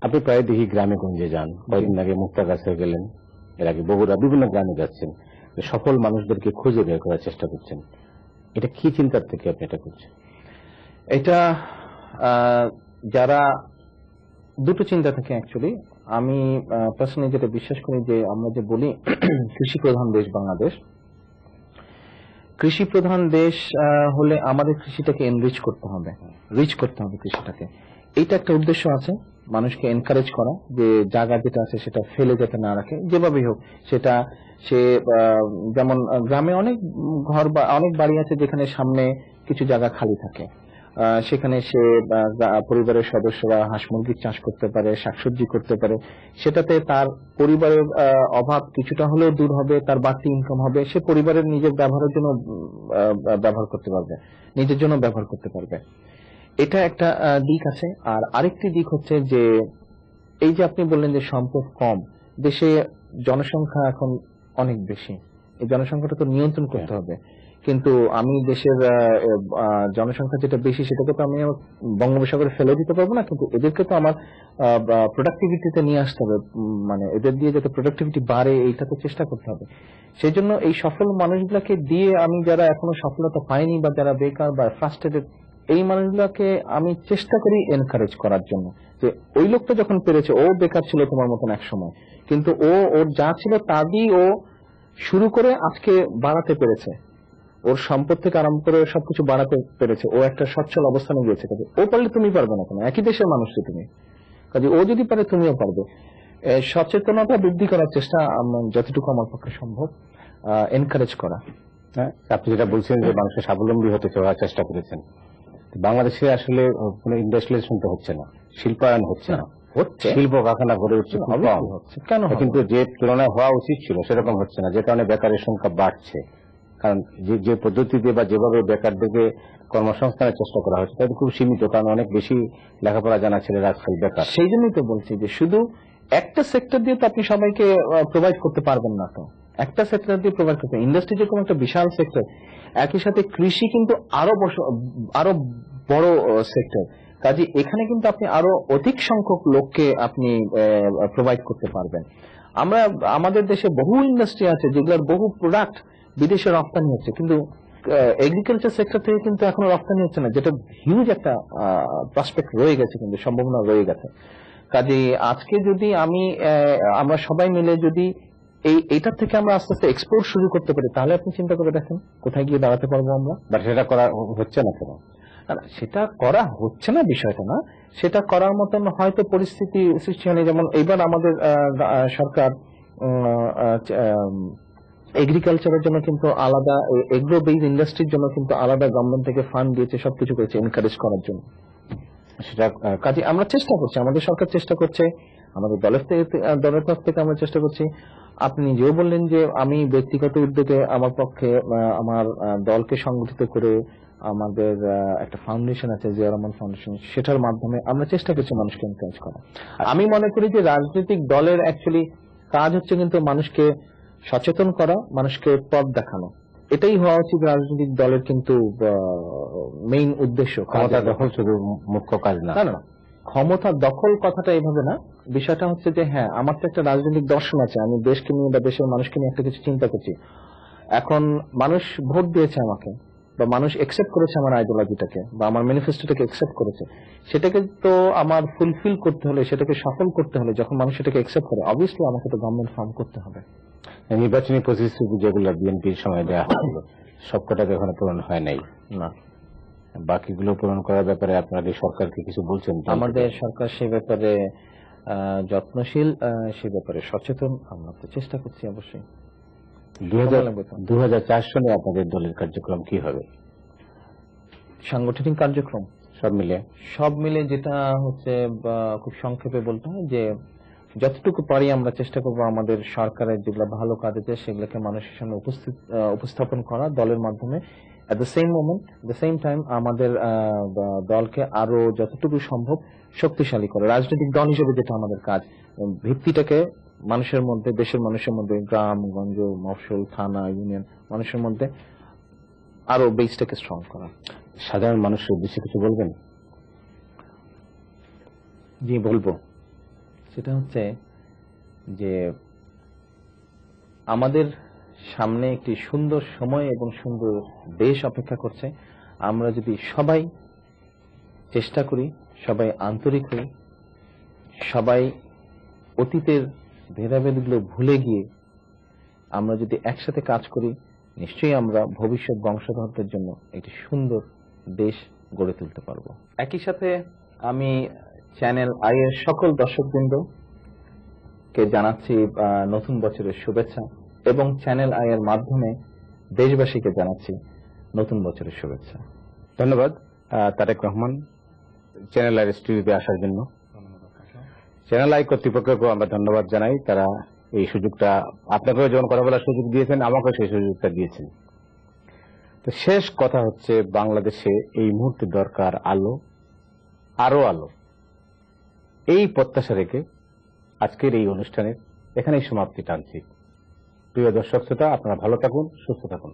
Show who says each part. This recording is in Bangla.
Speaker 1: আপনি প্রায় দেখি গ্রামে গঞ্জে যান, কয়েকদিন আগে মুক্তাগাছা গেলেন, এর আগে বগুড়া, বিভিন্ন গ্রামে যাচ্ছেন, সফল মানুষদেরকে খুঁজে বের করার চেষ্টা করছেন। এটা কি চিন্তার থেকে আপনি এটা করছেন?
Speaker 2: এটা যারা দুটো চিন্তা থেকে অ্যাকচুয়ালি আমি পার্সোনালি যেটা বিশ্বাস করি যে আমরা যে বলি কৃষি প্রধান দেশ বাংলাদেশ, কৃষি প্রধান দেশ হলে আমাদের কৃষিটাকে এনরিচ করতে হবে, রিচ করতে হবে কৃষিটাকে। এইটা একটা উদ্দেশ্য আছে, মানুষকে এনকারেজ করা যে জায়গা যেটা আছে সেটা ফেলে যেতে না রাখে, যেভাবেই হোক। সেটা সে যেমন গ্রামে অনেক ঘর বা অনেক বাড়ি আছে যেখানে সামনে কিছু জায়গা খালি থাকে, সেখানে সে পরিবারের সদস্যরা হাঁস মুরগির চাষ করতে পারে, শাকসবজি করতে পারে, সেটাতে তার পরিবারের অভাব কিছুটা হলেও দূর হবে, তার বাড়তি ইনকাম হবে, সে পরিবারের নিজের ব্যবহারের জন্য ব্যবহার করতে পারবে, নিজের জন্য ব্যবহার করতে পারবে। এটা একটা দিক আছে। আর আরেকটি দিক হচ্ছে যে এই যে আপনি বললেন যে সম্পদ কম, দেশে জনসংখ্যা এখন অনেক বেশি, এই জনসংখ্যাটা তো নিয়ন্ত্রণ করতে হবে। কিন্তু আমি দেশের জনসংখ্যা যেটা বেশি সেটাকে তো আমি বঙ্গোপসাগরে ফেলে দিতে পারবো না, কিন্তু এদেরকে তো আমার প্রোডাক্টিভিটিতে নিয়ে আসতে হবে, মানে এদের দিয়ে যাতে প্রোডাক্টিভিটি বাড়ে এইটা তো চেষ্টা করতে হবে। সেই জন্য এই সফল মানুষগুলোকে দিয়ে আমি যারা এখনো সফলতা পাইনি বা যারা বেকার বা ফ্রাস্ট্রেটেড, এই মানুষগুলোকে আমি চেষ্টা করি এনকারেজ করার জন্য যে ওই লোকটা যখন পেরেছে, ও বেকার ছিল তোমার মতন এক সময়, কিন্তু ওর যা ছিল তা দিয়ে ও শুরু করে আজকে বাড়াতে পেরেছে, ওর সম্পদ থেকে আরম্ভ করে সবকিছু বাড়াতে পেরেছে, ও একটা সচ্ছল অবস্থানে গিয়েছে। কাজে ও পারলে তুমি পারবে না কেন? একই দেশের মানুষ তো তুমি, কাজে ও যদি পারে তুমিও পারবে। সচেতনতা বৃদ্ধি করার চেষ্টা যতটুকু আমার পক্ষে সম্ভব এনকারেজ করা।
Speaker 1: হ্যাঁ, আপনি যেটা বলছেন যে মানুষের স্বাবলম্বী হতে চেষ্টা করেছেন, বাংলাদেশে আসলে কোনো ইন্ডাস্ট্রিয়ালাইজেশন তো হচ্ছে না, শিল্পায়ন হচ্ছে না, শিল্প কারখানা গড়ে উঠছে খুব কম,
Speaker 2: কেন?
Speaker 1: কিন্তু যে তুলনায় হওয়া উচিত ছিল সেরকম হচ্ছে না, যে কারণে বেকারের সংখ্যা বাড়ছে। কারণ যে পদ্ধতিতে বা যেভাবে বেকারদেরকে কর্মসংস্থানের চেষ্টা করা হচ্ছে তাদের খুব সীমিত, কারণ অনেক বেশি লেখাপড়া জানা ছেলেরা আজকাল বেকার।
Speaker 2: সেই জন্যই তো বলছি যে শুধু একটা সেক্টর দিয়ে তো আপনি সবাইকে প্রোভাইড করতে পারবেন না। তো একটা সেক্টর দিয়ে প্রোভাইড করতে, ইন্ডাস্ট্রি যেরকম একটা বিশাল সেক্টর, একই সাথে কৃষি কিন্তু আরো বড় সেক্টর। কাজে এখানে কিন্তু আপনি আরো অধিক সংখ্যক লোককে আপনি প্রোভাইড করতে পারবেন। আমাদের দেশে বহু ইন্ডাস্ট্রি আছে যেগুলোর বহু প্রোডাক্ট বিদেশে রপ্তানি হচ্ছে, কিন্তু এগ্রিকালচার সেক্টর থেকে কিন্তু এখনো রপ্তানি হচ্ছে না, যেটা হিউজ একটা প্রসপেক্ট রয়ে গেছে, কিন্তু সম্ভাবনা রয়ে গেছে। কাজে আজকে যদি আমরা সবাই মিলে যদি এইটার থেকে আমরা আস্তে আস্তে এক্সপোর্ট শুরু করতে পারি, তাহলে আপনি চিন্তা করে দেখেন কোথায় গিয়ে দাঁড়াতে পারবো আমরা।
Speaker 1: বাট সেটা করা হচ্ছে না কেন?
Speaker 2: সেটা করা হচ্ছে না বিষয়টা না, সেটা করার মতন হয়তো পরিস্থিতি সৃষ্টি হয়নি। যেমন এইবার আমাদের সরকার এগ্রিকালচারের জন্য কিন্তু আলাদা, এগ্রো বেস ইন্ডাস্ট্রির জন্য কিন্তু আলাদা গভর্নমেন্ট থেকে ফান্ড দিয়েছে, সবকিছু করেছে এনকারেজ করার জন্য। সেটা কাজে আমরা চেষ্টা করছি, আমাদের সরকার চেষ্টা করছে, আমাদের দলের তরফ থেকে আমরা চেষ্টা করছি। আপনি নিজেও বললেন যে আমি ব্যক্তিগত উদ্যোগে আমার পক্ষে আমার দলকে সংগঠিত করে আমাদের একটা ফাউন্ডেশন আছে, জিয়া রহমান ফাউন্ডেশন, সেটার মাধ্যমে আমরা চেষ্টা করছি মানুষকে এনকারেজ করা। আমি মনে করি যে রাজনৈতিক দলের অ্যাকচুয়ালি কাজ হচ্ছে কিন্তু মানুষকে সচেতন করা, মানুষকে পথ দেখানো, এটাই হওয়া উচিত রাজনৈতিক দলের কিন্তু মেইন উদ্দেশ্য।
Speaker 1: ক্ষমতা দখল শুধু মুখ্য কাজ না,
Speaker 2: না, ক্ষমতা দখল কথাটা এইভাবে না। বিষয়টা হচ্ছে যে হ্যাঁ, আমার তো একটা রাজনৈতিক দর্শন আছে, আমি দেশকে নিয়ে বা দেশের মানুষকে নিয়ে একটা কিছু চিন্তা করছি। এখন মানুষ ভোট দিয়েছে আমাকে, বা মানুষ একসেপ্ট করেছে আমার আইডিওলজিটাকে বা আমার ম্যানিফেস্টোটাকে একসেপ্ট করেছে, সেটাকে তো আমার ফুলফিল করতে হলে, সেটাকে সফল করতে হলে, যখন মানুষ সেটাকে একসেপ্ট করে, অবভিয়াসলি আমাকে তো গভর্নমেন্ট ফর্ম করতে হবে।
Speaker 1: নির্বাচনী প্রতিশ্রুতি যেগুলো বিএনপির সময় দেওয়া হয়েছিল সবকটাকে এখনো পূরণ হয় নাই,
Speaker 2: না
Speaker 1: বাকিগুলো পূরণ করার ব্যাপারে আপনাদের সরকারকে কিছু বলছেন?
Speaker 2: আমাদের সরকার সে ব্যাপারে যত্নশীল, সে ব্যাপারে সচেতন, আমরা তো চেষ্টা করছি অবশ্যই।
Speaker 1: 2004 সালে আপনাদের দলের কার্যক্রম কি হবে?
Speaker 2: সাংগঠনিক কার্যক্রম সব মিলে যেটা হচ্ছে খুব সংক্ষেপে বলতে হয় যে যতটুকু পারি আমরা চেষ্টা করবো আমাদের সরকারের যেগুলো ভালো কাজ আছে সেগুলোকে মানুষের সামনে উপস্থাপন করা দলের মাধ্যমে। এট দ্য সেম টাইম আমাদের দলকে আরো যতটুকু সম্ভব শক্তিশালী করে, রাজনৈতিক দল হিসেবে যেটা আমাদের কাজ, ভিত্তিটাকে মানুষের মধ্যে, দেশের মানুষের মধ্যে, গ্রাম গঞ্জ মফস্বল থানা ইউনিয়ন মানুষের মধ্যে আরো বেসটাকে স্ট্রং করা।
Speaker 1: সাধারণ মানুষের উদ্দেশ্যে কিছু বলবেন?
Speaker 2: জি বলবো। সেটা হচ্ছে যে আমাদের সামনে একটি সুন্দর সময় এবং সুন্দর দেশ অপেক্ষা করছে। আমরা যদি সবাই চেষ্টা করি, সবাই আন্তরিক হই, সবাই অতীতের ভেদাভেদগুলো ভুলে গিয়ে আমরা যদি একসাথে কাজ করি, নিশ্চয়ই আমরা ভবিষ্যৎ বংশধরদের জন্য একটি সুন্দর দেশ গড়ে তুলতে পারবো। একই সাথে আমি চ্যানেল আই এর সকল দর্শকবৃন্দকে জানাচ্ছি নতুন বছরের শুভেচ্ছা, এবং চ্যানেল আই এর মাধ্যমে দেশবাসীকে জানাচ্ছি নতুন বছরের শুভেচ্ছা।
Speaker 1: ধন্যবাদ তারেক রহমান চ্যানেল আই স্টুডিওতে আসার জন্য। চ্যানেল আই কর্তৃপক্ষকে আমরা ধন্যবাদ জানাই, তারা এই সুযোগটা আপনাকেও যেমন কথা বলার সুযোগ দিয়েছেন, আমাকেও সেই সুযোগটা দিয়েছেন। তো শেষ কথা হচ্ছে, বাংলাদেশে এই মুহূর্তে দরকার আলো, আরো আলো। এই প্রত্যাশা রেখে আজকের এই অনুষ্ঠানের এখানেই সমাপ্তি টানছি। প্রিয় দর্শক শ্রোতা, আপনারা ভালো থাকুন, সুস্থ থাকুন।